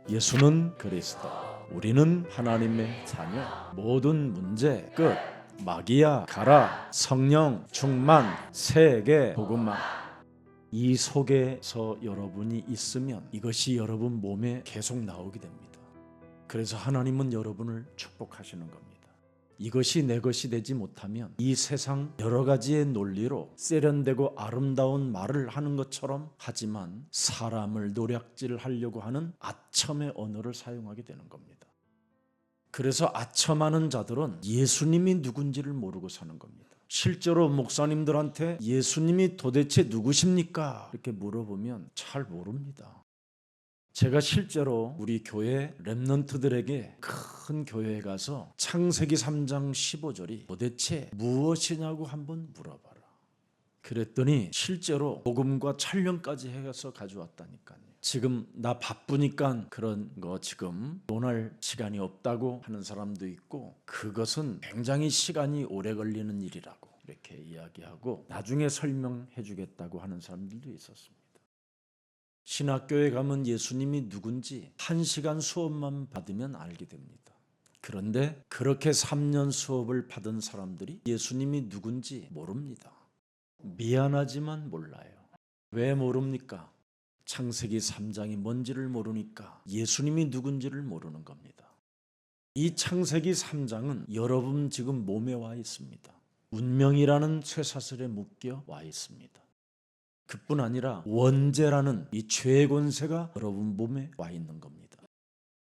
예수는 그리스도, 우리는 하나님의 자녀. 모든 문제 끝. 마귀야 가라. 성령 충만, 세계 복음만. 이 속에서 여러분이 있으면 이것이 여러분 몸에 계속 나오게 됩니다. 그래서 하나님은 여러분을 축복하시는 겁니다. 이것이 내 것이 되지 못하면 이 세상 여러 가지의 논리로 세련되고 아름다운 말을 하는 것처럼 하지만 사람을 노략질하려고 하는 아첨의 언어를 사용하게 되는 겁니다. 그래서 아첨하는 자들은 예수님이 누군지를 모르고 사는 겁니다. 실제로 목사님들한테 예수님이 도대체 누구십니까? 이렇게 물어보면 잘 모릅니다. 제가 실제로 우리 교회 렘넌트들에게 큰 교회에 가서 창세기 3장 15절이 도대체 무엇이냐고 한번 물어봐라. 그랬더니 실제로 복음과 촬영까지 해서 가져왔다니까요. 지금 나 바쁘니까 그런 거 지금 논할 시간이 없다고 하는 사람도 있고, 그것은 굉장히 시간이 오래 걸리는 일이라고 이렇게 이야기하고 나중에 설명해 주겠다고 하는 사람들도 있었습니다. 신학교에 가면 예수님이 누군지 1시간 수업만 받으면 알게 됩니다. 그런데 그렇게 3년 수업을 받은 사람들이 예수님이 누군지 모릅니다. 미안하지만 몰라요. 왜 모릅니까? 창세기 3장이 뭔지를 모르니까 예수님이 누군지를 모르는 겁니다. 이 창세기 3장은 여러분 지금 몸에 와 있습니다. 운명이라는 쇠사슬에 묶여 와 있습니다. 그뿐 아니라 원죄라는 이 죄의 권세가 여러분 몸에 와 있는 겁니다.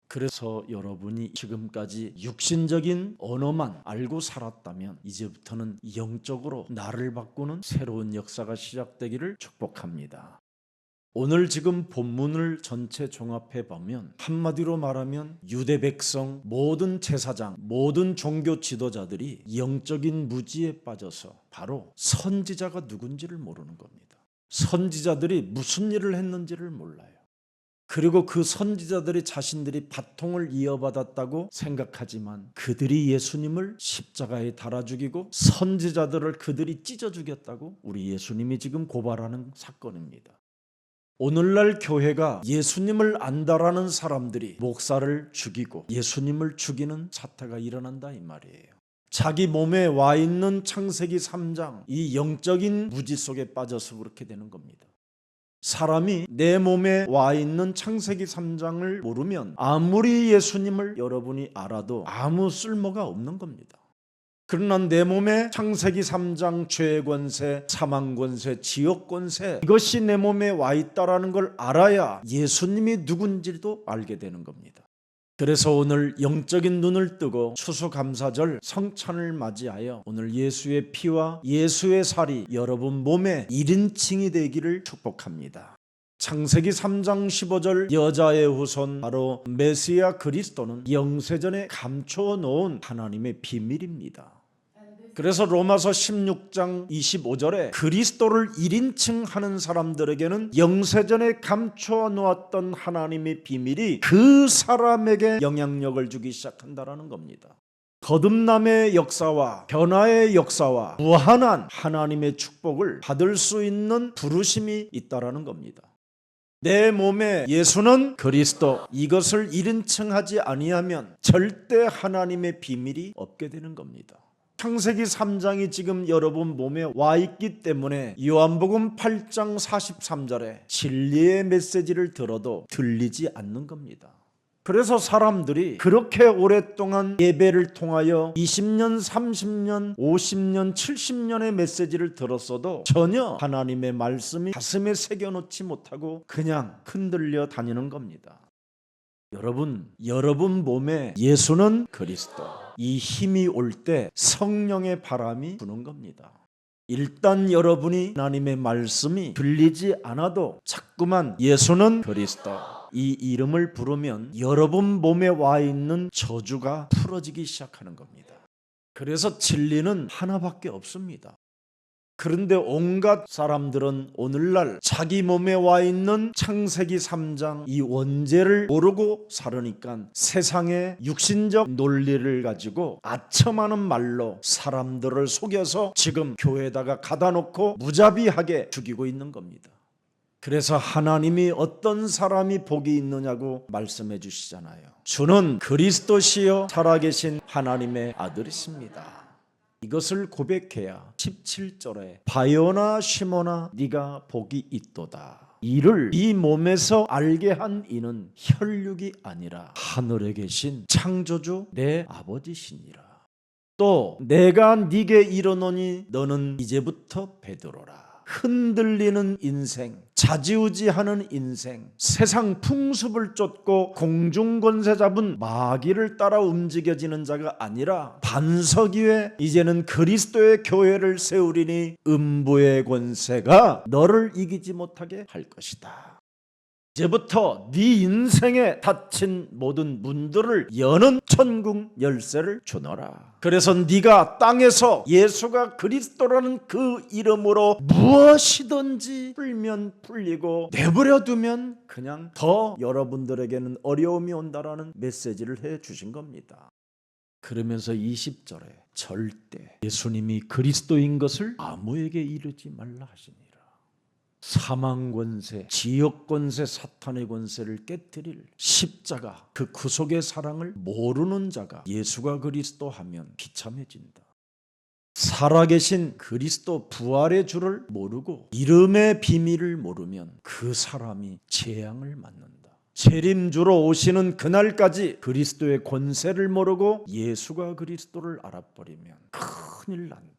그래서 여러분이 지금까지 육신적인 언어만 알고 살았다면 이제부터는 영적으로 나를 바꾸는 새로운 역사가 시작되기를 축복합니다. 오늘 지금 본문을 전체 종합해 보면 한마디로 말하면 유대 백성, 모든 제사장, 모든 종교 지도자들이 영적인 무지에 빠져서 바로 선지자가 누군지를 모르는 겁니다. 선지자들이 무슨 일을 했는지를 몰라요. 그리고 그 선지자들이 자신들이 바통을 이어받았다고 생각하지만 그들이 예수님을 십자가에 달아 죽이고 선지자들을 그들이 찢어 죽였다고 우리 예수님이 지금 고발하는 사건입니다. 오늘날 교회가 예수님을 안다라는 사람들이 목사를 죽이고 예수님을 죽이는 사태가 일어난다 이 말이에요. 자기 몸에 와 있는 창세기 3장 이 영적인 무지 속에 빠져서 그렇게 되는 겁니다. 사람이 내 몸에 와 있는 창세기 3장을 모르면 아무리 예수님을 여러분이 알아도 아무 쓸모가 없는 겁니다. 그러나 내 몸에 창세기 3장 죄의 권세, 사망 권세, 지옥 권세 이것이 내 몸에 와 있다라는 걸 알아야 예수님이 누군지도 알게 되는 겁니다. 그래서 오늘 영적인 눈을 뜨고 추수감사절 성찬을 맞이하여 오늘 예수의 피와 예수의 살이 여러분 몸에 1인칭이 되기를 축복합니다. 창세기 3장 15절 여자의 후손 바로 메시아 그리스도는 영세전에 감추어 놓은 하나님의 비밀입니다. 그래서 로마서 16장 25절에 그리스도를 1인칭 하는 사람들에게는 영세전에 감추어 놓았던 하나님의 비밀이 그 사람에게 영향력을 주기 시작한다는 겁니다. 거듭남의 역사와 변화의 역사와 무한한 하나님의 축복을 받을 수 있는 부르심이 있다는 겁니다. 내 몸에 예수는 그리스도 이것을 1인칭 하지 아니하면 절대 하나님의 비밀이 없게 되는 겁니다. 창세기 3장이 지금 여러분 몸에 와 있기 때문에 요한복음 8장 43절에 진리의 메시지를 들어도 들리지 않는 겁니다. 그래서 사람들이 그렇게 오랫동안 예배를 통하여 20년, 30년, 50년, 70년의 메시지를 들었어도 전혀 하나님의 말씀이 가슴에 새겨놓지 못하고 그냥 흔들려 다니는 겁니다. 여러분 몸에 예수는 그리스도 이 힘이 올 때 성령의 바람이 부는 겁니다. 일단 여러분이 하나님의 말씀이 들리지 않아도 자꾸만 예수는 그리스도 이 이름을 부르면 여러분 몸에 와 있는 저주가 풀어지기 시작하는 겁니다. 그래서 진리는 하나밖에 없습니다. 그런데 온갖 사람들은 오늘날 자기 몸에 와 있는 창세기 3장 이 원죄를 모르고 살으니까 세상의 육신적 논리를 가지고 아첨하는 말로 사람들을 속여서 지금 교회에다가 가다 놓고 무자비하게 죽이고 있는 겁니다. 그래서 하나님이 어떤 사람이 복이 있느냐고 말씀해 주시잖아요. 주는 그리스도시요 살아계신 하나님의 아들이십니다. 이것을 고백해야 17절에 바요나 시몬아 네가 복이 있도다. 이를 네 몸에서 알게 한 이는 혈육이 아니라 하늘에 계신 창조주 내 아버지시니라. 또 내가 네게 이르노니 너는 이제부터 베드로라. 흔들리는 인생, 좌지우지하는 인생, 세상 풍습을 쫓고 공중권세 잡은 마귀를 따라 움직여지는 자가 아니라 반석 위에 이제는 그리스도의 교회를 세우리니 음부의 권세가 너를 이기지 못하게 할 것이다. 이제부터 네 인생에 닫힌 모든 문들을 여는 천국 열쇠를 주노라. 그래서 네가 땅에서 예수가 그리스도라는 그 이름으로 무엇이든지 풀면 풀리고 내버려두면 그냥 더 여러분들에게는 어려움이 온다라는 메시지를 해주신 겁니다. 그러면서 20절에 절대 예수님이 그리스도인 것을 아무에게 이르지 말라 하시니라. 사망 권세, 지역 권세, 사탄의 권세를 깨뜨릴 십자가, 그 구속의 사랑을 모르는 자가 예수가 그리스도 하면 비참해진다. 살아계신 그리스도 부활의 주를 모르고 이름의 비밀을 모르면 그 사람이 재앙을 맞는다. 재림주로 오시는 그날까지 그리스도의 권세를 모르고 예수가 그리스도를 알아버리면 큰일 난다.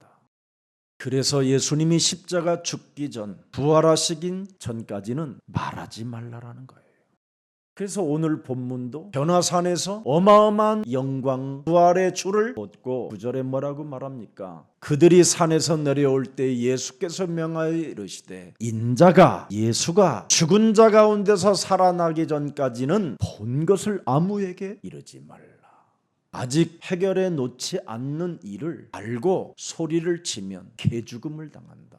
그래서 예수님이 십자가 죽기 전, 부활하시긴 전까지는 말하지 말라라는 거예요. 그래서 오늘 본문도 변화산에서 어마어마한 영광 부활의 주를 얻고 9절에 뭐라고 말합니까? 그들이 산에서 내려올 때 예수께서 명하여 이르시되 인자가 예수가 죽은 자 가운데서 살아나기 전까지는 본 것을 아무에게 이르지 말라. 아직 해결해 놓지 않는 일을 알고 소리를 치면 개죽음을 당한다.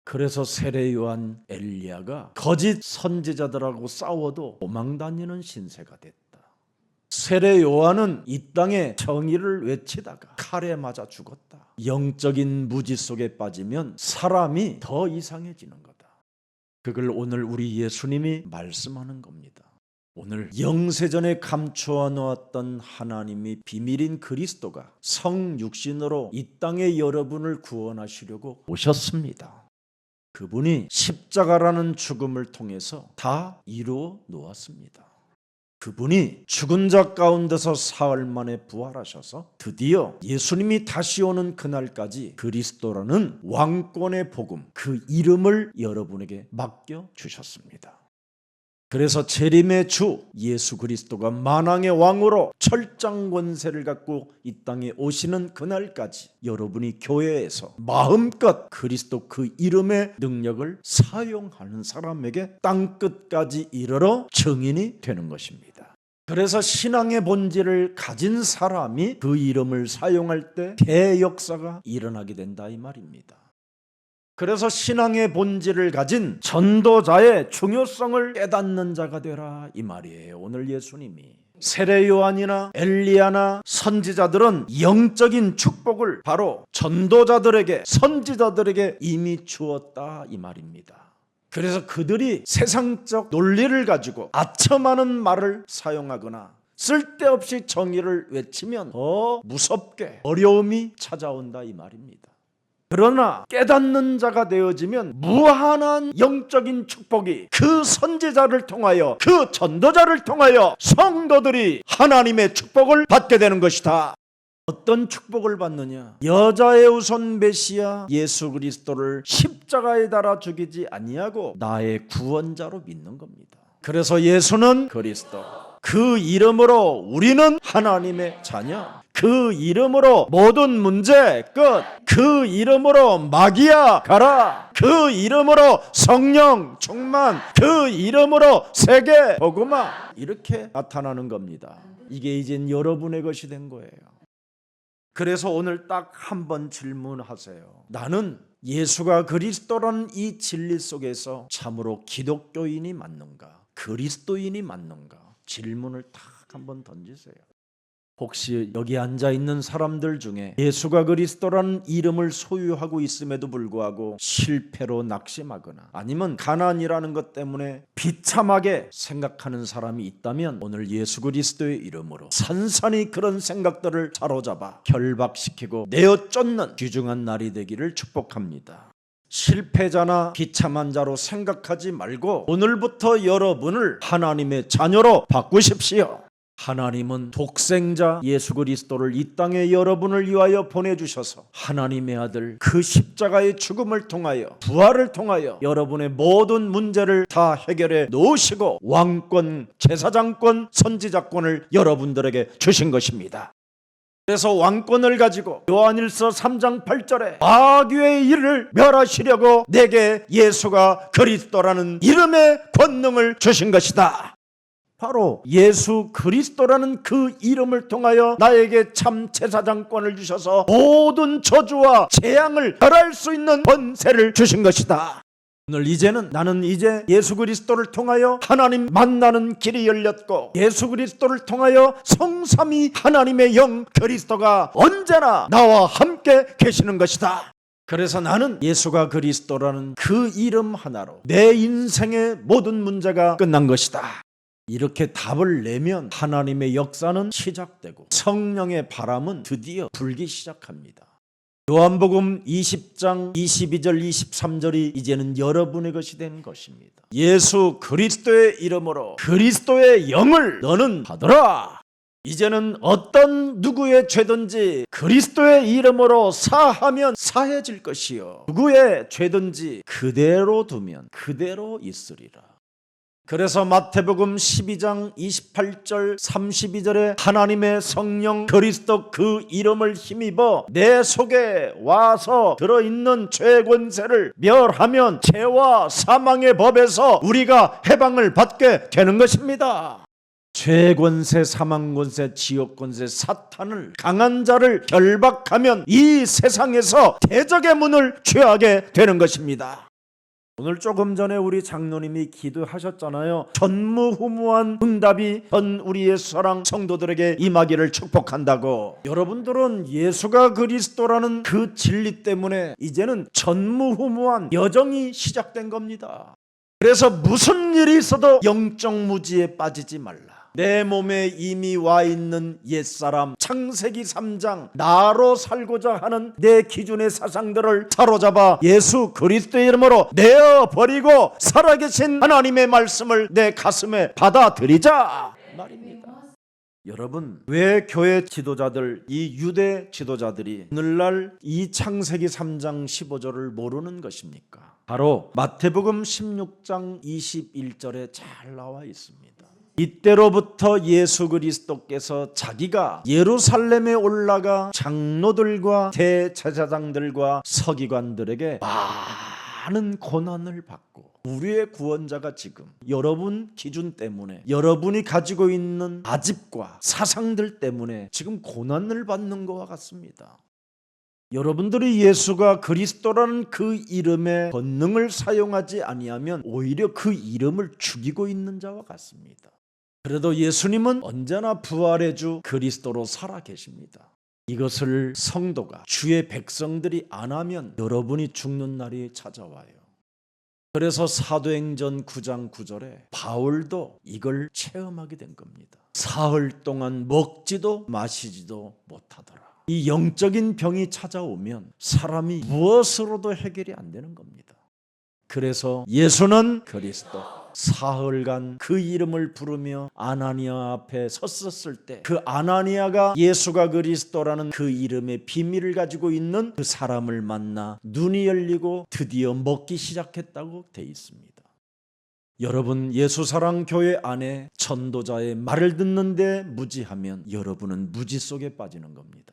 그래서 세례 요한 엘리야가 거짓 선지자들하고 싸워도 도망다니는 신세가 됐다. 세례 요한은 이 땅에 정의를 외치다가 칼에 맞아 죽었다. 영적인 무지 속에 빠지면 사람이 더 이상해지는 거다. 그걸 오늘 우리 예수님이 말씀하는 겁니다. 오늘 영세전에 감추어 놓았던 하나님이 비밀인 그리스도가 성육신으로 이 땅에 여러분을 구원하시려고 오셨습니다. 그분이 십자가라는 죽음을 통해서 다 이루어 놓았습니다. 그분이 죽은 자 가운데서 사흘 만에 부활하셔서 드디어 예수님이 다시 오는 그날까지 그리스도라는 왕권의 복음, 그 이름을 여러분에게 맡겨주셨습니다. 그래서 재림의 주 예수 그리스도가 만왕의 왕으로 철장 권세를 갖고 이 땅에 오시는 그날까지 여러분이 교회에서 마음껏 그리스도 그 이름의 능력을 사용하는 사람에게 땅끝까지 이르러 증인이 되는 것입니다. 그래서 신앙의 본질을 가진 사람이 그 이름을 사용할 때 대역사가 일어나게 된다 이 말입니다. 그래서 신앙의 본질을 가진 전도자의 중요성을 깨닫는 자가 되라 이 말이에요. 오늘 예수님이 세례 요한이나 엘리야나 선지자들은 영적인 축복을 바로 전도자들에게 선지자들에게 이미 주었다 이 말입니다. 그래서 그들이 세상적 논리를 가지고 아첨하는 말을 사용하거나 쓸데없이 정의를 외치면 더 무섭게 어려움이 찾아온다 이 말입니다. 그러나 깨닫는 자가 되어지면 무한한 영적인 축복이 그 선지자를 통하여 그 전도자를 통하여 성도들이 하나님의 축복을 받게 되는 것이다. 어떤 축복을 받느냐? 여자의 우선 메시아 예수 그리스도를 십자가에 달아 죽이지 아니하고 나의 구원자로 믿는 겁니다. 그래서 예수는 그리스도, 그 이름으로 우리는 하나님의 자녀, 그 이름으로 모든 문제 끝, 그 이름으로 마귀야 가라, 그 이름으로 성령 충만, 그 이름으로 세계 복음화, 이렇게 나타나는 겁니다. 이게 이젠 여러분의 것이 된 거예요. 그래서 오늘 딱 한 번 질문하세요. 나는 예수가 그리스도라는 이 진리 속에서 참으로 기독교인이 맞는가, 그리스도인이 맞는가? 질문을 딱 한번 던지세요. 혹시 여기 앉아 있는 사람들 중에 예수가 그리스도라는 이름을 소유하고 있음에도 불구하고 실패로 낙심하거나 아니면 가난이라는 것 때문에 비참하게 생각하는 사람이 있다면 오늘 예수 그리스도의 이름으로 산산히 그런 생각들을 사로잡아 결박시키고 내어 쫓는 귀중한 날이 되기를 축복합니다. 실패자나 비참한 자로 생각하지 말고 오늘부터 여러분을 하나님의 자녀로 바꾸십시오. 하나님은 독생자 예수 그리스도를 이 땅에 여러분을 위하여 보내주셔서 하나님의 아들 그 십자가의 죽음을 통하여 부활을 통하여 여러분의 모든 문제를 다 해결해 놓으시고 왕권, 제사장권, 선지자권을 여러분들에게 주신 것입니다. 그래서 왕권을 가지고 요한일서 3장 8절에 마귀의 일을 멸하시려고 내게 예수가 그리스도라는 이름의 권능을 주신 것이다. 바로 예수 그리스도라는 그 이름을 통하여 나에게 참 제사장권을 주셔서 모든 저주와 재앙을 멸할 수 있는 권세를 주신 것이다. 오늘 이제는 나는 이제 예수 그리스도를 통하여 하나님 만나는 길이 열렸고 예수 그리스도를 통하여 성삼위 하나님의 영 그리스도가 언제나 나와 함께 계시는 것이다. 그래서 나는 예수가 그리스도라는 그 이름 하나로 내 인생의 모든 문제가 끝난 것이다. 이렇게 답을 내면 하나님의 역사는 시작되고 성령의 바람은 드디어 불기 시작합니다. 요한복음 20장 22절 23절이 이제는 여러분의 것이 된 것입니다. 예수 그리스도의 이름으로 그리스도의 영을 너는 받으라. 이제는 어떤 누구의 죄든지 그리스도의 이름으로 사하면 사해질 것이요 누구의 죄든지 그대로 두면 그대로 있으리라. 그래서 마태복음 12장 28절 32절에 하나님의 성령 그리스도 그 이름을 힘입어 내 속에 와서 들어있는 죄 권세를 멸하면 죄와 사망의 법에서 우리가 해방을 받게 되는 것입니다. 죄 권세, 사망 권세, 지옥 권세, 사탄을 강한 자를 결박하면 이 세상에서 대적의 문을 취하게 되는 것입니다. 오늘 조금 전에 우리 장로님이 기도하셨잖아요. 전무후무한 응답이 전 우리의 사랑 성도들에게 임하기를 축복한다고. 여러분들은 예수가 그리스도라는 그 진리 때문에 이제는 전무후무한 여정이 시작된 겁니다. 그래서 무슨 일이 있어도 영적 무지에 빠지지 말라. 내 몸에 이미 와 있는 옛사람 창세기 3장 나로 살고자 하는 내 기준의 사상들을 사로잡아 예수 그리스도의 이름으로 내어버리고 살아계신 하나님의 말씀을 내 가슴에 받아들이자 말입니다. 여러분, 왜 교회 지도자들, 이 유대 지도자들이 오늘날 이 창세기 3장 15절을 모르는 것입니까? 바로 마태복음 16장 21절에 잘 나와 있습니다. 이때로부터 예수 그리스도께서 자기가 예루살렘에 올라가 장로들과 대제사장들과 서기관들에게 많은 고난을 받고 우리의 구원자가 지금 여러분 기준 때문에 여러분이 가지고 있는 아집과 사상들 때문에 지금 고난을 받는 것과 같습니다. 여러분들이 예수가 그리스도라는 그 이름의 권능을 사용하지 아니하면 오히려 그 이름을 죽이고 있는 자와 같습니다. 그래도 예수님은 언제나 부활의 주 그리스도로 살아 계십니다. 이것을 성도가 주의 백성들이 안 하면 여러분이 죽는 날이 찾아와요. 그래서 사도행전 9장 9절에 바울도 이걸 체험하게 된 겁니다. 사흘 동안 먹지도 마시지도 못하더라. 이 영적인 병이 찾아오면 사람이 무엇으로도 해결이 안 되는 겁니다. 그래서 예수는 그리스도, 사흘간 그 이름을 부르며 아나니아 앞에 섰었을 때 그 아나니아가 예수가 그리스도라는 그 이름의 비밀을 가지고 있는 그 사람을 만나 눈이 열리고 드디어 먹기 시작했다고 돼 있습니다. 여러분, 예수사랑교회 안에 전도자의 말을 듣는데 무지하면 여러분은 무지 속에 빠지는 겁니다.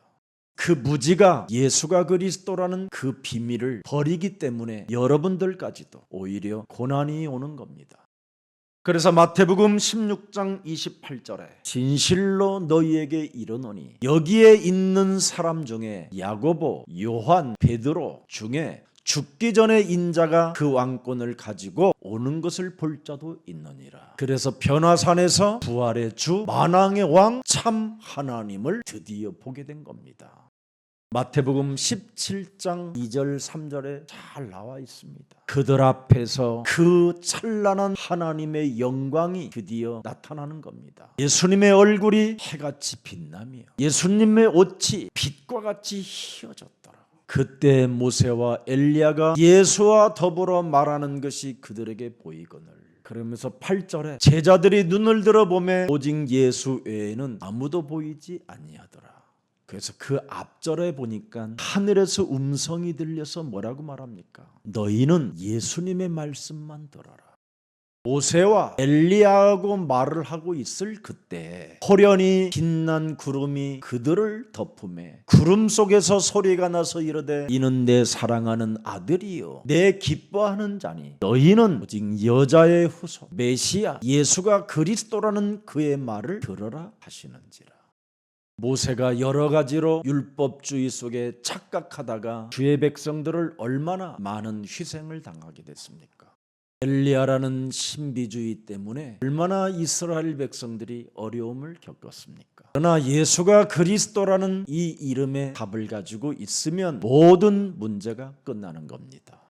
그 무지가 예수가 그리스도라는 그 비밀을 버리기 때문에 여러분들까지도 오히려 고난이 오는 겁니다. 그래서 마태복음 16장 28절에 진실로 너희에게 이르노니 여기에 있는 사람 중에 야고보, 요한, 베드로 중에 죽기 전에 인자가 그 왕권을 가지고 오는 것을 볼 자도 있느니라. 그래서 변화산에서 부활의 주 만왕의 왕 참 하나님을 드디어 보게 된 겁니다. 마태복음 17장 2절 3절에 잘 나와 있습니다. 그들 앞에서 그 찬란한 하나님의 영광이 드디어 나타나는 겁니다. 예수님의 얼굴이 해같이 빛나며 예수님의 옷이 빛과 같이 희어졌더라. 그때 모세와 엘리야가 예수와 더불어 말하는 것이 그들에게 보이거늘. 그러면서 8절에 제자들이 눈을 들어보매 오직 예수 외에는 아무도 보이지 아니하더라. 그래서 그 앞절에 보니까 하늘에서 음성이 들려서 뭐라고 말합니까? 너희는 예수님의 말씀만 들어라. 모세와 엘리야하고 말을 하고 있을 그때 호련히 빛난 구름이 그들을 덮음에 구름 속에서 소리가 나서 이르되 이는 내 사랑하는 아들이요 내 기뻐하는 자니 너희는 오직 여자의 후손 메시아 예수가 그리스도라는 그의 말을 들어라 하시는지라. 모세가 여러 가지로 율법주의 속에 착각하다가 주의 백성들을 얼마나 많은 희생을 당하게 됐습니까? 엘리야라는 신비주의 때문에 얼마나 이스라엘 백성들이 어려움을 겪었습니까? 그러나 예수가 그리스도라는 이 이름의 답을 가지고 있으면 모든 문제가 끝나는 겁니다.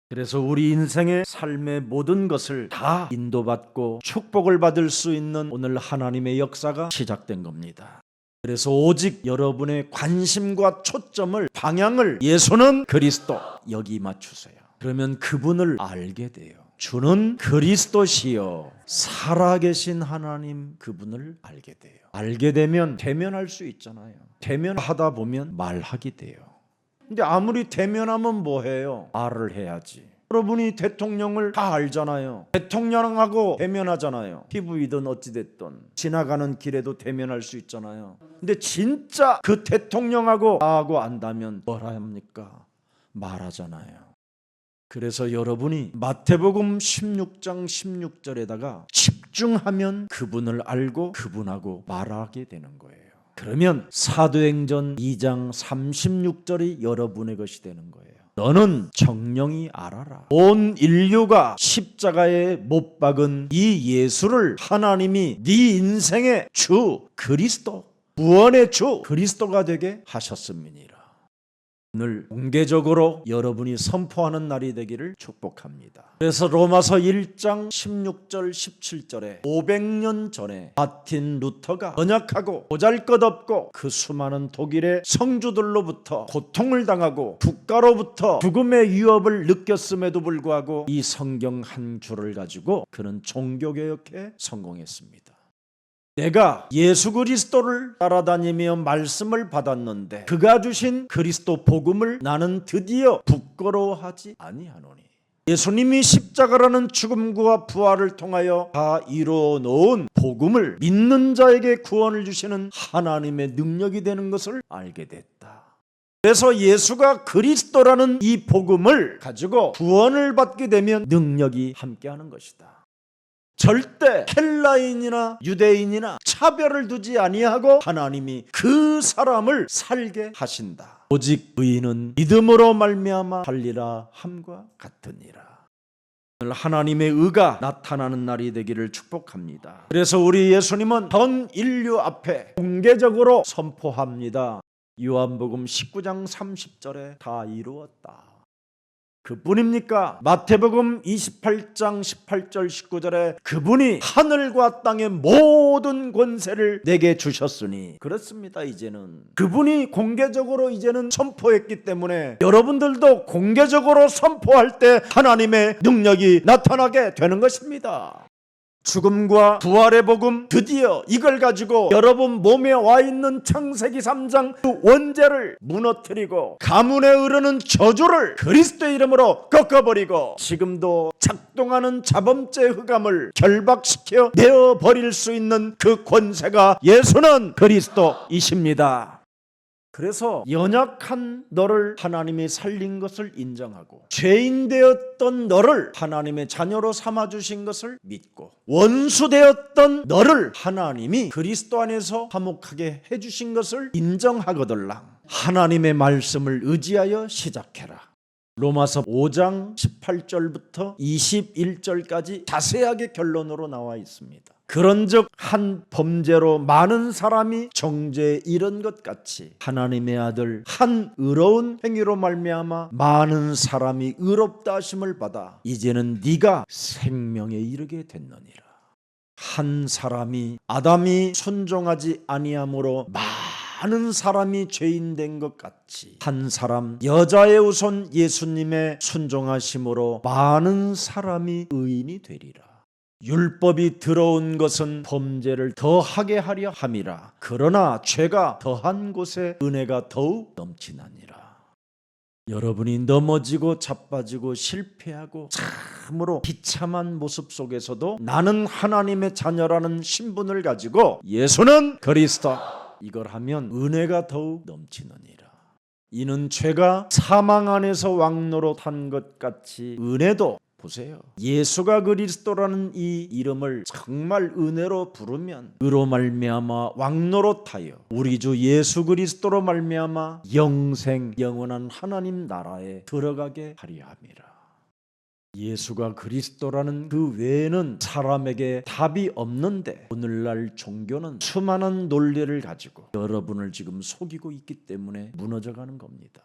그래서 우리 인생의 삶의 모든 것을 다 인도받고 축복을 받을 수 있는 오늘 하나님의 역사가 시작된 겁니다. 그래서 오직 여러분의 관심과 초점을 방향을 예수는 그리스도 여기 맞추세요. 그러면 그분을 알게 돼요. 주는 그리스도시요 살아계신 하나님 그분을 알게 돼요. 알게 되면 대면할 수 있잖아요. 대면하다 보면 말하게 돼요. 근데 아무리 대면하면 뭐해요? 말을 해야지. 여러분이 대통령을 다 알잖아요. 대통령하고 대면하잖아요. TV든 어찌됐든 지나가는 길에도 대면할 수 있잖아요. 근데 진짜 그 대통령하고 나하고 안다면 뭐라 합니까? 말하잖아요. 그래서 여러분이 마태복음 16장 16절에다가 집중하면 그분을 알고 그분하고 말하게 되는 거예요. 그러면 사도행전 2장 36절이 여러분의 것이 되는 거예요. 너는 정령이 알아라. 온 인류가 십자가에 못 박은 이 예수를 하나님이 네 인생의 주 그리스도 구원의 주 그리스도가 되게 하셨음이니라. 오늘 공개적으로 여러분이 선포하는 날이 되기를 축복합니다. 그래서 로마서 1장 16절 17절에 500년 전에 마틴 루터가 언약하고 보잘것없고 그 수많은 독일의 성주들로부터 고통을 당하고 국가로부터 죽음의 위협을 느꼈음에도 불구하고 이 성경 한 줄을 가지고 그는 종교개혁에 성공했습니다. 내가 예수 그리스도를 따라다니며 말씀을 받았는데 그가 주신 그리스도 복음을 나는 드디어 부끄러워하지 아니하노니 예수님이 십자가라는 죽음과 부활을 통하여 다 이루어 놓은 복음을 믿는 자에게 구원을 주시는 하나님의 능력이 되는 것을 알게 됐다. 그래서 예수가 그리스도라는 이 복음을 가지고 구원을 받게 되면 능력이 함께하는 것이다. 절대 헬라인이나 유대인이나 차별을 두지 아니하고 하나님이 그 사람을 살게 하신다. 오직 의인은 믿음으로 말미암아 살리라 함과 같으니라. 오늘 하나님의 의가 나타나는 날이 되기를 축복합니다. 그래서 우리 예수님은 전 인류 앞에 공개적으로 선포합니다. 요한복음 19장 30절에 다 이루었다. 그뿐입니까? 마태복음 28장 18절 19절에 그분이 하늘과 땅의 모든 권세를 내게 주셨으니 그렇습니다. 이제는 그분이 공개적으로 이제는 선포했기 때문에 여러분들도 공개적으로 선포할 때 하나님의 능력이 나타나게 되는 것입니다. 죽음과 부활의 복음 드디어 이걸 가지고 여러분 몸에 와 있는 창세기 3장 그 원죄를 무너뜨리고 가문에 흐르는 저주를 그리스도의 이름으로 꺾어버리고 지금도 작동하는 자범죄 흑암을 결박시켜 내어버릴 수 있는 그 권세가 예수는 그리스도이십니다. 그래서 연약한 너를 하나님이 살린 것을 인정하고 죄인 되었던 너를 하나님의 자녀로 삼아주신 것을 믿고 원수 되었던 너를 하나님이 그리스도 안에서 화목하게 해주신 것을 인정하거들랑 하나님의 말씀을 의지하여 시작해라. 로마서 5장 18절부터 21절까지 자세하게 결론으로 나와 있습니다. 그런즉 한 범죄로 많은 사람이 정죄에 이른 것 같이 하나님의 아들 한 의로운 행위로 말미암아 많은 사람이 의롭다 하심을 받아 이제는 네가 생명에 이르게 됐느니라. 한 사람이 아담이 순종하지 아니함으로 많은 사람이 죄인 된 것 같이 한 사람 여자의 우선 예수님의 순종하심으로 많은 사람이 의인이 되리라. 율법이 들어온 것은 범죄를 더하게 하려 함이라. 그러나 죄가 더한 곳에 은혜가 더욱 넘치나니라. 여러분이 넘어지고 자빠지고 실패하고 참으로 비참한 모습 속에서도 나는 하나님의 자녀라는 신분을 가지고 예수는 그리스도 이걸 하면 은혜가 더욱 넘치느니라. 이는 죄가 사망 안에서 왕노릇한 것 같이 은혜도 보세요. 예수가 그리스도라는 이 이름을 정말 은혜로 부르면 의로 말미암아 왕노릇하여 우리 주 예수 그리스도로 말미암아 영생 영원한 하나님 나라에 들어가게 하려 함이라. 예수가 그리스도라는 그 외에는 사람에게 답이 없는데 오늘날 종교는 수많은 논리를 가지고 여러분을 지금 속이고 있기 때문에 무너져가는 겁니다.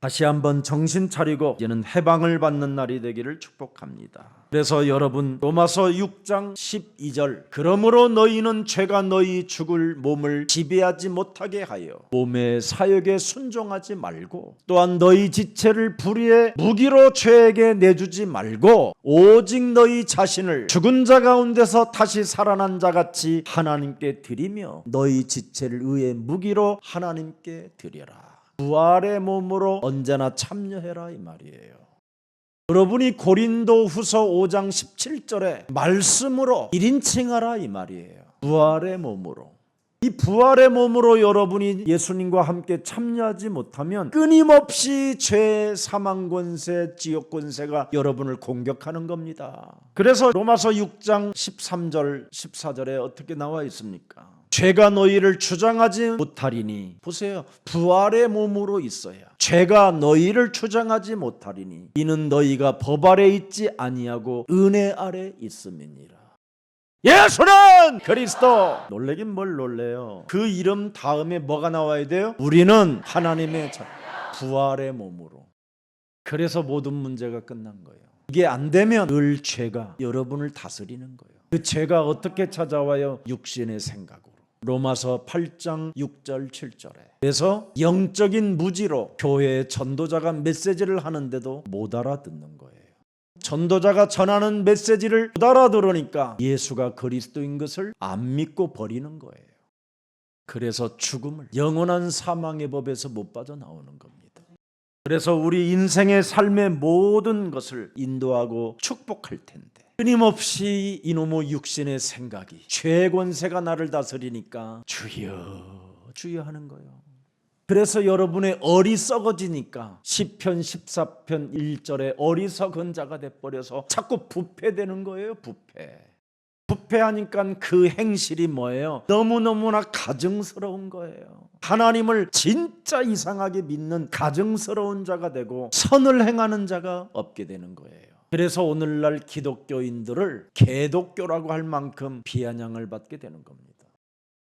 다시 한번 정신 차리고 이제는 해방을 받는 날이 되기를 축복합니다. 그래서 여러분 로마서 6장 12절 그러므로 너희는 죄가 너희 죽을 몸을 지배하지 못하게 하여 몸의 사욕에 순종하지 말고 또한 너희 지체를 불의의 무기로 죄에게 내주지 말고 오직 너희 자신을 죽은 자 가운데서 다시 살아난 자같이 하나님께 드리며 너희 지체를 의의 무기로 하나님께 드려라. 부활의 몸으로 언제나 참여해라 이 말이에요. 여러분이 고린도 후서 5장 17절에 말씀으로 1인칭하라 이 말이에요. 부활의 몸으로. 이 부활의 몸으로 여러분이 예수님과 함께 참여하지 못하면 끊임없이 죄, 사망 권세, 지옥 권세가 여러분을 공격하는 겁니다. 그래서 로마서 6장 13절 14절에 어떻게 나와 있습니까? 죄가 너희를 주장하지 못하리니 보세요. 부활의 몸으로 있어야 죄가 너희를 주장하지 못하리니 이는 너희가 법 아래 있지 아니하고 은혜 아래 있음이니라. 예수는 그리스도. 놀래긴 뭘 놀래요. 그 이름 다음에 뭐가 나와야 돼요? 우리는 하나님의 부활의 몸으로. 그래서 모든 문제가 끝난 거예요. 이게 안 되면 늘 죄가 여러분을 다스리는 거예요. 그 죄가 어떻게 찾아와요? 육신의 생각으로. 로마서 8장 6절 7절에 그래서 영적인 무지로 교회의 전도자가 메시지를 하는데도 못 알아듣는 거예요. 전도자가 전하는 메시지를 못 알아들으니까 예수가 그리스도인 것을 안 믿고 버리는 거예요. 그래서 죽음을 영원한 사망의 법에서 못 빠져나오는 겁니다. 그래서 우리 인생의 삶의 모든 것을 인도하고 축복할 텐데 끊임없이 이놈의 육신의 생각이 죄의 권세가 나를 다스리니까 주여 주여 하는 거예요. 그래서 여러분의 어리석어지니까 시편 14편 1절에 어리석은 자가 돼버려서 자꾸 부패되는 거예요. 부패하니까 그 행실이 뭐예요? 너무너무나 가증스러운 거예요. 하나님을 진짜 이상하게 믿는 가증스러운 자가 되고 선을 행하는 자가 없게 되는 거예요. 그래서 오늘날 기독교인들을 개독교라고 할 만큼 비아냥을 받게 되는 겁니다.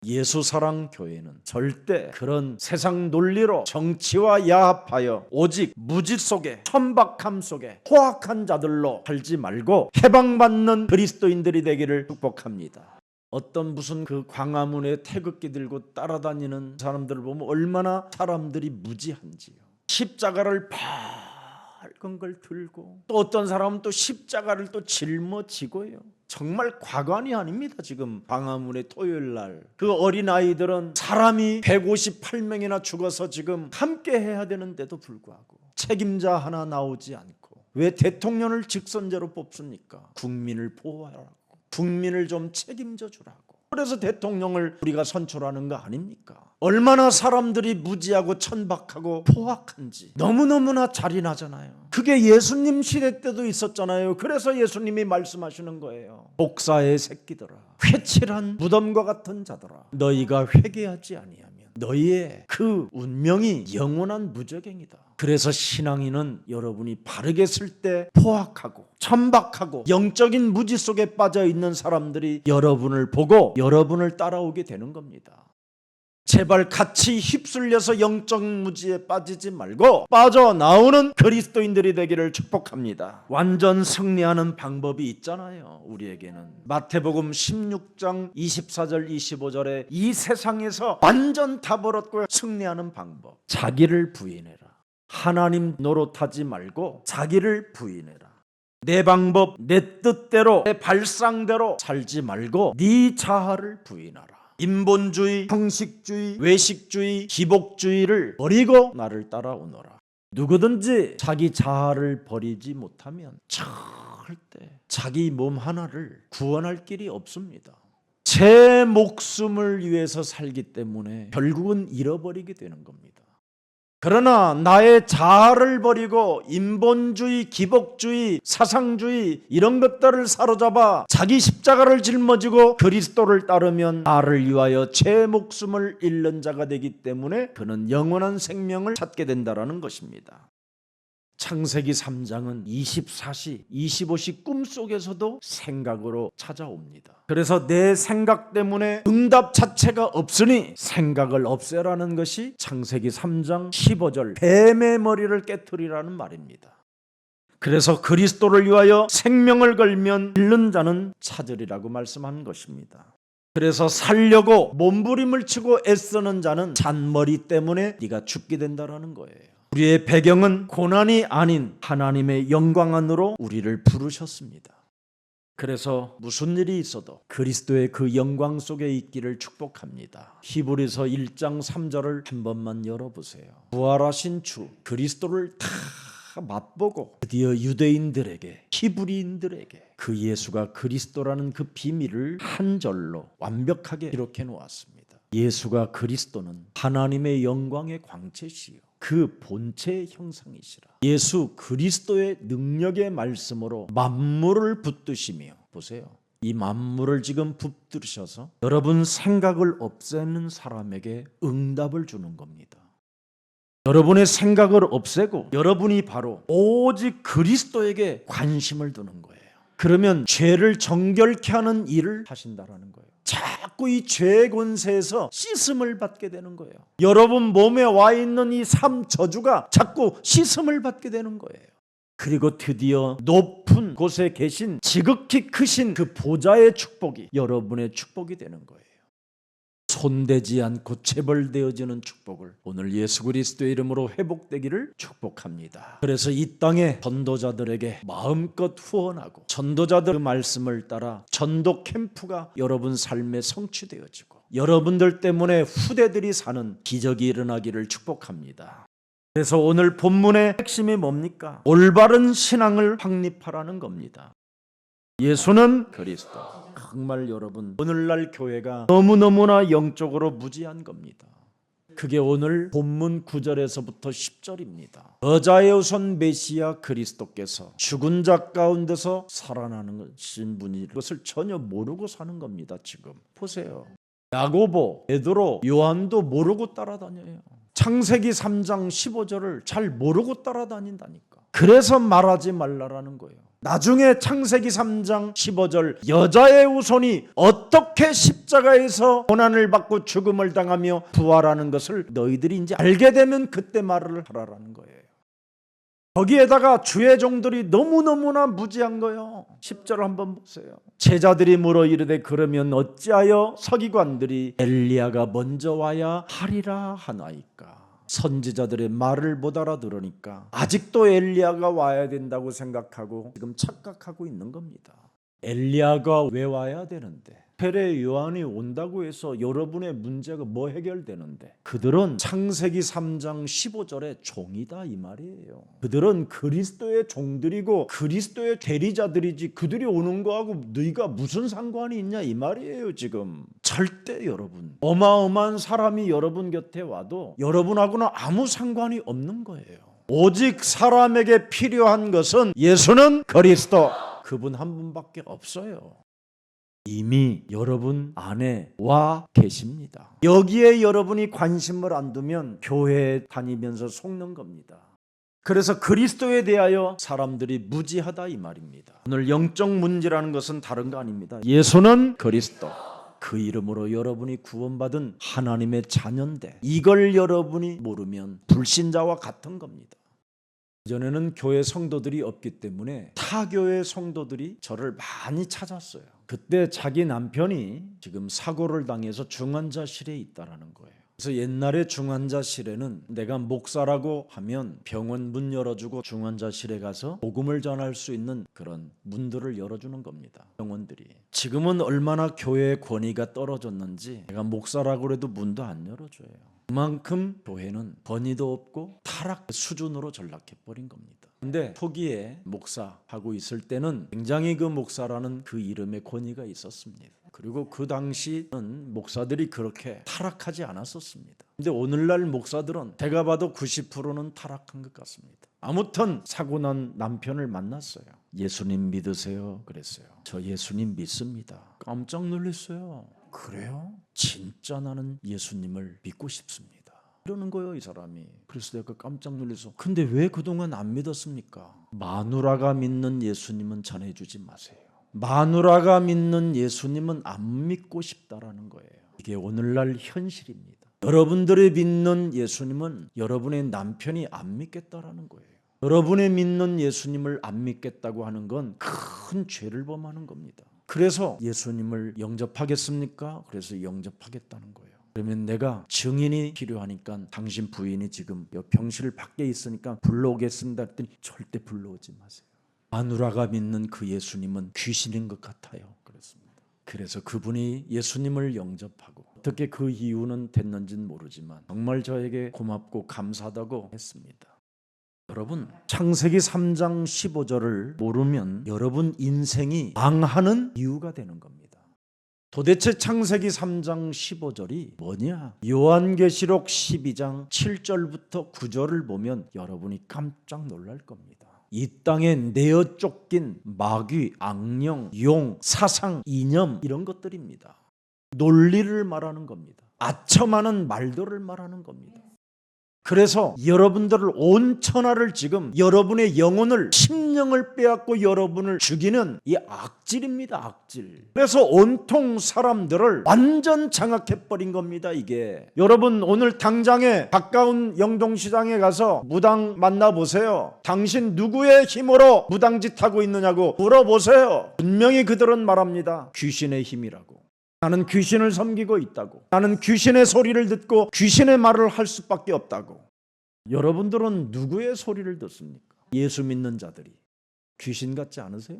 예수사랑 교회는 절대 그런 세상 논리로 정치와 야합하여 오직 무지 속에 천박함 속에 포악한 자들로 살지 말고 해방받는 그리스도인들이 되기를 축복합니다. 어떤 무슨 그 광화문에 태극기 들고 따라다니는 사람들을 보면 얼마나 사람들이 무지한지요. 십자가를 밝은 걸 들고 또 어떤 사람은 또 십자가를 또 짊어지고요. 정말 과관이 아닙니다. 지금 광화문의 토요일날 그 어린아이들은 사람이 158명이나 죽어서 지금 함께 해야 되는데도 불구하고 책임자 하나 나오지 않고 왜 대통령을 직선제로 뽑습니까? 국민을 보호하라고, 국민을 좀 책임져 주라고. 그래서 대통령을 우리가 선출하는 거 아닙니까? 얼마나 사람들이 무지하고 천박하고 포악한지 너무너무나 잔인하잖아요. 그게 예수님 시대 때도 있었잖아요. 그래서 예수님이 말씀하시는 거예요. 독사의 새끼들아, 회칠한 무덤과 같은 자들아, 너희가 회개하지 아니하면 너희의 그 운명이 영원한 무적행이다. 그래서 신앙인은 여러분이 바르게 쓸 때 포악하고 천박하고 영적인 무지 속에 빠져 있는 사람들이 여러분을 보고 여러분을 따라오게 되는 겁니다. 제발 같이 휩쓸려서 영적 무지에 빠지지 말고 빠져나오는 그리스도인들이 되기를 축복합니다. 완전 승리하는 방법이 있잖아요. 우리에게는 마태복음 16장 24절 25절에 이 세상에서 완전 다 벌었고 승리하는 방법, 자기를 부인해라. 하나님 노릇하지 말고 자기를 부인해라. 내 방법, 내 뜻대로, 내 발상대로 살지 말고 네 자아를 부인하라. 인본주의, 형식주의, 외식주의, 기복주의를 버리고 나를 따라오너라. 누구든지 자기 자아를 버리지 못하면 절대 자기 몸 하나를 구원할 길이 없습니다. 제 목숨을 위해서 살기 때문에 결국은 잃어버리게 되는 겁니다. 그러나 나의 자아를 버리고 인본주의, 기복주의, 사상주의 이런 것들을 사로잡아 자기 십자가를 짊어지고 그리스도를 따르면 나를 위하여 제 목숨을 잃는 자가 되기 때문에 그는 영원한 생명을 찾게 된다는 것입니다. 창세기 3장은 24시, 25시 꿈속에서도 생각으로 찾아옵니다. 그래서 내 생각 때문에 응답 자체가 없으니 생각을 없애라는 것이 창세기 3장 15절 뱀의 머리를 깨트리라는 말입니다. 그래서 그리스도를 위하여 생명을 걸면 잃는 자는 찾으리라고 말씀한 것입니다. 그래서 살려고 몸부림을 치고 애쓰는 자는 잔머리 때문에 네가 죽게 된다는 거예요. 우리의 배경은 고난이 아닌 하나님의 영광 안으로 우리를 부르셨습니다. 그래서 무슨 일이 있어도 그리스도의 그 영광 속에 있기를 축복합니다. 히브리서 1장 3절을 한 번만 열어보세요. 부활하신 주 그리스도를 다 맛보고 드디어 유대인들에게, 히브리인들에게 그 예수가 그리스도라는 그 비밀을 한 절로 완벽하게 기록해 놓았습니다. 예수가 그리스도는 하나님의 영광의 광채시요 그 본체의 형상이시라. 예수 그리스도의 능력의 말씀으로 만물을 붙드시며, 보세요, 이 만물을 지금 붙드셔서 여러분 생각을 없애는 사람에게 응답을 주는 겁니다. 여러분의 생각을 없애고 여러분이 바로 오직 그리스도에게 관심을 두는 거예요. 그러면 죄를 정결케 하는 일을 하신다라는 거예요. 자꾸 이 죄의 권세에서 씻음을 받게 되는 거예요. 여러분 몸에 와 있는 이 삶 저주가 자꾸 씻음을 받게 되는 거예요. 그리고 드디어 높은 곳에 계신 지극히 크신 그 보좌의 축복이 여러분의 축복이 되는 거예요. 손대지 않고 체벌되어지는 축복을 오늘 예수 그리스도의 이름으로 회복되기를 축복합니다. 그래서 이 땅의 전도자들에게 마음껏 후원하고 전도자들 말씀을 따라 전도 캠프가 여러분 삶에 성취되어지고 여러분들 때문에 후대들이 사는 기적이 일어나기를 축복합니다. 그래서 오늘 본문의 핵심이 뭡니까? 올바른 신앙을 확립하라는 겁니다. 예수는 그리스도. 정말 여러분 오늘날 교회가 너무너무나 영적으로 무지한 겁니다. 그게 오늘 본문 9절에서부터 10절입니다. 여자의 우선 메시아 그리스도께서 죽은 자 가운데서 살아나신 분이 그것을 전혀 모르고 사는 겁니다. 지금 보세요. 야고보, 베드로, 요한도 모르고 따라다녀요. 창세기 3장 15절을 잘 모르고 따라다닌다니까. 그래서 말하지 말라라는 거예요. 나중에 창세기 3장 15절 여자의 후손이 어떻게 십자가에서 고난을 받고 죽음을 당하며 부활하는 것을 너희들이 이제 알게 되면 그때 말을 하라라는 거예요. 거기에다가 주의 종들이 너무너무나 무지한 거예요. 10절 한번 보세요. 제자들이 물어 이르되 그러면 어찌하여 서기관들이 엘리야가 먼저 와야 하리라 하나이까. 선지자들의 말을 못 알아들으니까 아직도 엘리야가 와야 된다고 생각하고 지금 착각하고 있는 겁니다. 엘리야가 왜 와야 되는데? 세례 요한이 온다고 해서 여러분의 문제가 뭐 해결되는데? 그들은 창세기 3장 15절의 종이다 이 말이에요. 그들은 그리스도의 종들이고 그리스도의 대리자들이지 그들이 오는 거하고 너희가 무슨 상관이 있냐 이 말이에요. 지금 절대 여러분 어마어마한 사람이 여러분 곁에 와도 여러분하고는 아무 상관이 없는 거예요. 오직 사람에게 필요한 것은 예수는 그리스도, 그분 한 분밖에 없어요. 이미 여러분 안에 와 계십니다. 여기에 여러분이 관심을 안 두면 교회에 다니면서 속는 겁니다. 그래서 그리스도에 대하여 사람들이 무지하다 이 말입니다. 오늘 영적 문제라는 것은 다른 거 아닙니다. 예수는 그리스도, 그 이름으로 여러분이 구원받은 하나님의 자녀인데 이걸 여러분이 모르면 불신자와 같은 겁니다. 전에는 교회 성도들이 없기 때문에 타교회 성도들이 저를 많이 찾았어요. 그때 자기 남편이 지금 사고를 당해서 중환자실에 있다라는 거예요. 그래서 옛날에 중환자실에는 내가 목사라고 하면 병원 문 열어주고 중환자실에 가서 복음을 전할 수 있는 그런 문들을 열어주는 겁니다. 병원들이. 지금은 얼마나 교회의 권위가 떨어졌는지 내가 목사라고 해도 문도 안 열어줘요. 그만큼 교회는 권위도 없고 타락 수준으로 전락해버린 겁니다. 근데 초기에 목사하고 있을 때는 굉장히 그 목사라는 그 이름의 권위가 있었습니다. 그리고 그 당시는 목사들이 그렇게 타락하지 않았었습니다. 근데 오늘날 목사들은 제가 봐도 90%는 타락한 것 같습니다. 아무튼 사고 난 남편을 만났어요. 예수님 믿으세요? 그랬어요. 저 예수님 믿습니다. 깜짝 놀랐어요. 그래요? 진짜 나는 예수님을 믿고 싶습니다. 이러는 거예요, 이 사람이. 그래서 내가 깜짝 놀라서 근데 왜 그동안 안 믿었습니까? 마누라가 믿는 예수님은 전해주지 마세요. 마누라가 믿는 예수님은 안 믿고 싶다라는 거예요. 이게 오늘날 현실입니다. 여러분들이 믿는 예수님은 여러분의 남편이 안 믿겠다라는 거예요. 여러분이 믿는 예수님을 안 믿겠다고 하는 건 큰 죄를 범하는 겁니다. 그래서 예수님을 영접하겠습니까? 그래서 영접하겠다는 거예요. 그러면 내가 증인이 필요하니까 당신 부인이 지금 병실 밖에 있으니까 불러오겠습니다 했더니 절대 불러오지 마세요. 마누라가 믿는 그 예수님은 귀신인 것 같아요. 그렇습니다. 그래서 그분이 예수님을 영접하고 어떻게 그 이유는 됐는지는 모르지만 정말 저에게 고맙고 감사하다고 했습니다. 여러분, 창세기 3장 15절을 모르면 여러분 인생이 망하는 이유가 되는 겁니다. 도대체 창세기 3장 15절이 뭐냐? 요한계시록 12장 7절부터 9절을 보면 여러분이 깜짝 놀랄 겁니다. 이 땅에 내어 쫓긴 마귀, 악령, 용, 사상, 이념 이런 것들입니다. 논리를 말하는 겁니다. 아첨하는 말들을 말하는 겁니다. 그래서 여러분들을 온 천하를 지금 여러분의 영혼을 심령을 빼앗고 여러분을 죽이는 이 악질입니다. 악질. 그래서 온통 사람들을 완전 장악해버린 겁니다. 이게 여러분 오늘 당장에 가까운 영동시장에 가서 무당 만나보세요. 당신 누구의 힘으로 무당짓 하고 있느냐고 물어보세요. 분명히 그들은 말합니다. 귀신의 힘이라고. 나는 귀신을 섬기고 있다고. 나는 귀신의 소리를 듣고 귀신의 말을 할 수밖에 없다고. 여러분들은 누구의 소리를 듣습니까? 예수 믿는 자들이. 귀신 같지 않으세요?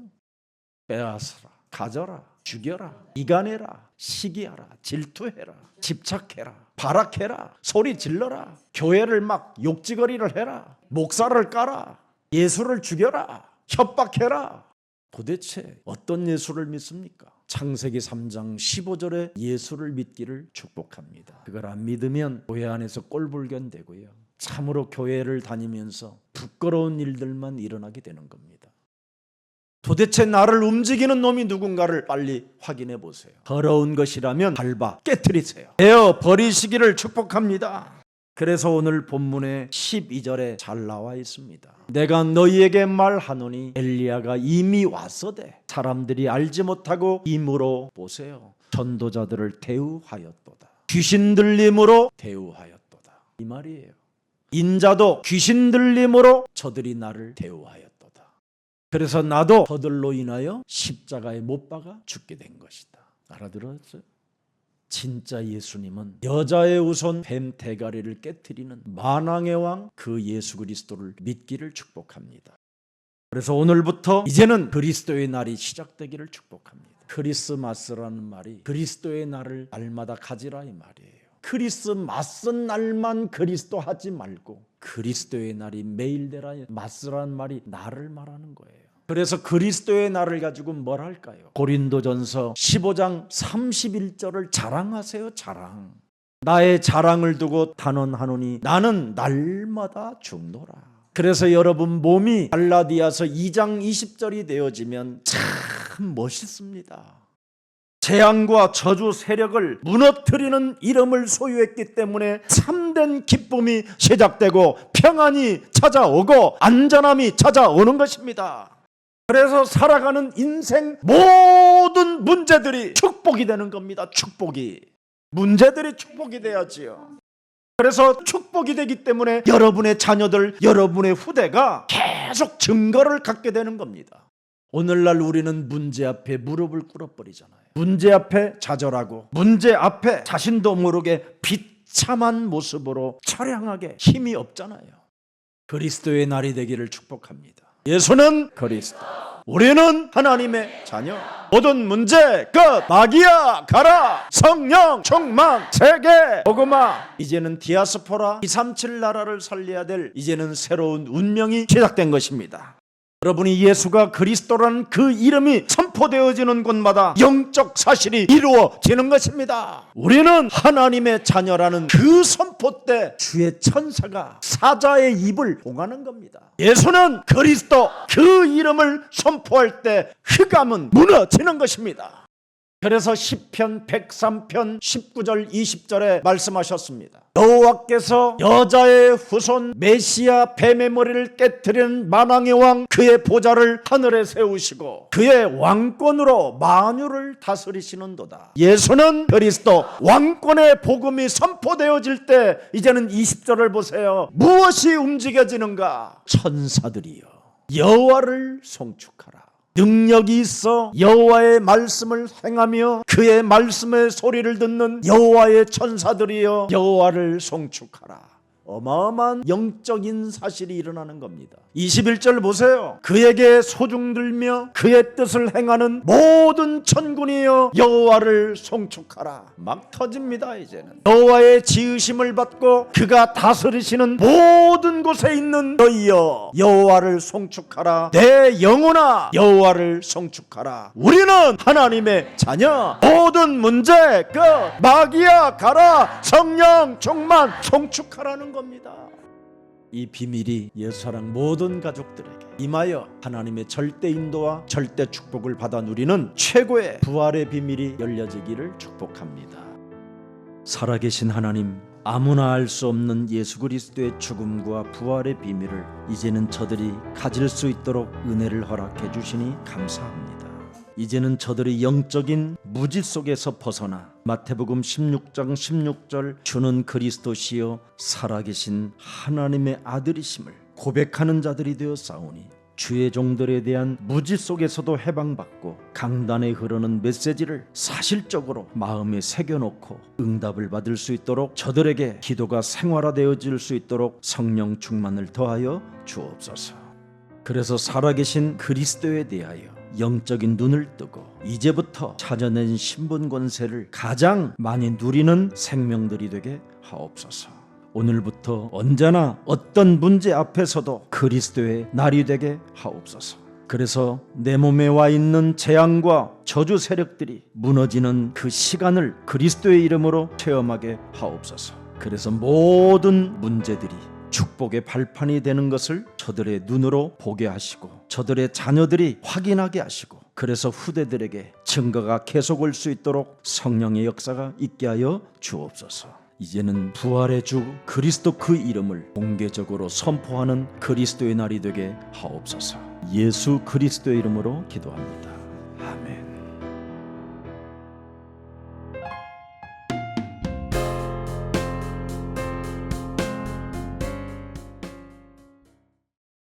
빼앗아라, 가져라, 죽여라, 이간해라, 시기하라, 질투해라, 집착해라, 발악해라, 소리 질러라, 교회를 막 욕지거리를 해라, 목사를 까라, 예수를 죽여라, 협박해라. 도대체 어떤 예수를 믿습니까? 창세기 3장 15절에 예수를 믿기를 축복합니다. 그걸 안 믿으면 교회 안에서 꼴불견 되고요. 참으로 교회를 다니면서 부끄러운 일들만 일어나게 되는 겁니다. 도대체 나를 움직이는 놈이 누군가를 빨리 확인해 보세요. 더러운 것이라면 밟아 깨트리세요. 베어 버리시기를 축복합니다. 그래서 오늘 본문의 12절에 잘 나와 있습니다. 내가 너희에게 말하노니 엘리야가 이미 왔어대 사람들이 알지 못하고 임으로 보세요. 전도자들을 대우하였도다. 귀신 들림으로 대우하였도다. 이 말이에요. 인자도 귀신 들림으로 저들이 나를 대우하였도다. 그래서 나도 저들로 인하여 십자가에 못 박아 죽게 된 것이다. 알아들었어요? 진짜 예수님은 여자의 우선 뱀 대가리를 깨트리는 만왕의 왕 그 예수 그리스도를 믿기를 축복합니다. 그래서 오늘부터 이제는 그리스도의 날이 시작되기를 축복합니다. 크리스마스라는 말이 그리스도의 날을 날마다 가지라 이 말이에요. 크리스마스 날만 그리스도 하지 말고 그리스도의 날이 매일 되라. 마스라는 말이 날을 말하는 거예요. 그래서 그리스도의 날을 가지고 뭘 할까요? 고린도전서 15장 31절을 자랑하세요. 자랑. 나의 자랑을 두고 단언하노니 나는 날마다 죽노라. 그래서 여러분 몸이 갈라디아서 2장 20절이 되어지면 참 멋있습니다. 재앙과 저주 세력을 무너뜨리는 이름을 소유했기 때문에 참된 기쁨이 시작되고 평안이 찾아오고 안전함이 찾아오는 것입니다. 그래서 살아가는 인생 모든 문제들이 축복이 되는 겁니다. 축복이. 문제들이 축복이 돼야지요. 그래서 축복이 되기 때문에 여러분의 자녀들, 여러분의 후대가 계속 증거를 갖게 되는 겁니다. 오늘날 우리는 문제 앞에 무릎을 꿇어버리잖아요. 문제 앞에 좌절하고 문제 앞에 자신도 모르게 비참한 모습으로 처량하게 힘이 없잖아요. 그리스도의 날이 되기를 축복합니다. 예수는 그리스도, 우리는 하나님의 자녀. 모든 문제 끝. 마귀야 가라. 성령 충만. 세계 복음화. 이제는 디아스포라 237 나라를 살려야 될 이제는 새로운 운명이 시작된 것입니다. 여러분이 예수가 그리스도라는 그 이름이 선포되어지는 곳마다 영적 사실이 이루어지는 것입니다. 우리는 하나님의 자녀라는 그 선포 때 주의 천사가 사자의 입을 봉하는 겁니다. 예수는 그리스도, 그 이름을 선포할 때 흑암은 무너지는 것입니다. 그래서 시편 103편 19절 20절에 말씀하셨습니다. 여호와께서 여자의 후손 메시아 뱀의 머리를 깨트리는 만왕의 왕 그의 보좌를 하늘에 세우시고 그의 왕권으로 만유를 다스리시는도다. 예수는 그리스도, 왕권의 복음이 선포되어질 때 이제는 20절을 보세요. 무엇이 움직여지는가? 천사들이여 여호와를 송축하라. 능력이 있어 여호와의 말씀을 행하며 그의 말씀의 소리를 듣는 여호와의 천사들이여 여호와를 송축하라. 어마어마한 영적인 사실이 일어나는 겁니다. 21절 보세요. 그에게 소중들며 그의 뜻을 행하는 모든 천군이여 여호와를 송축하라. 막 터집니다. 이제는 여호와의 지으심을 받고 그가 다스리시는 모든 곳에 있는 너희여 여호와를 송축하라. 내 영혼아 여호와를 송축하라. 우리는 하나님의 자녀. 모든 문제 끝. 마귀야 가라. 성령 충만. 송축하라는 겁니다. 이 비밀이 예수사랑 모든 가족들에게 임하여 하나님의 절대 인도와 절대 축복을 받아 누리는 최고의 부활의 비밀이 열려지기를 축복합니다. 살아계신 하나님, 아무나 알 수 없는 예수 그리스도의 죽음과 부활의 비밀을 이제는 저들이 가질 수 있도록 은혜를 허락해 주시니 감사합니다. 이제는 저들의 영적인 무지 속에서 벗어나 마태복음 16장 16절 주는 그리스도시요 살아계신 하나님의 아들이심을 고백하는 자들이 되어 싸우니 주의 종들에 대한 무지 속에서도 해방받고 강단에 흐르는 메시지를 사실적으로 마음에 새겨놓고 응답을 받을 수 있도록 저들에게 기도가 생활화되어질 수 있도록 성령 충만을 더하여 주옵소서. 그래서 살아계신 그리스도에 대하여 영적인 눈을 뜨고 이제부터 찾아낸 신분 권세를 가장 많이 누리는 생명들이 되게 하옵소서. 오늘부터 언제나 어떤 문제 앞에서도 그리스도의 날이 되게 하옵소서. 그래서 내 몸에 와 있는 재앙과 저주 세력들이 무너지는 그 시간을 그리스도의 이름으로 체험하게 하옵소서. 그래서 모든 문제들이 축복의 발판이 되는 것을 저들의 눈으로 보게 하시고 저들의 자녀들이 확인하게 하시고 그래서 후대들에게 증거가 계속 올 수 있도록 성령의 역사가 있게 하여 주옵소서. 이제는 부활의 주 그리스도 그 이름을 공개적으로 선포하는 그리스도의 날이 되게 하옵소서. 예수 그리스도의 이름으로 기도합니다. 아멘.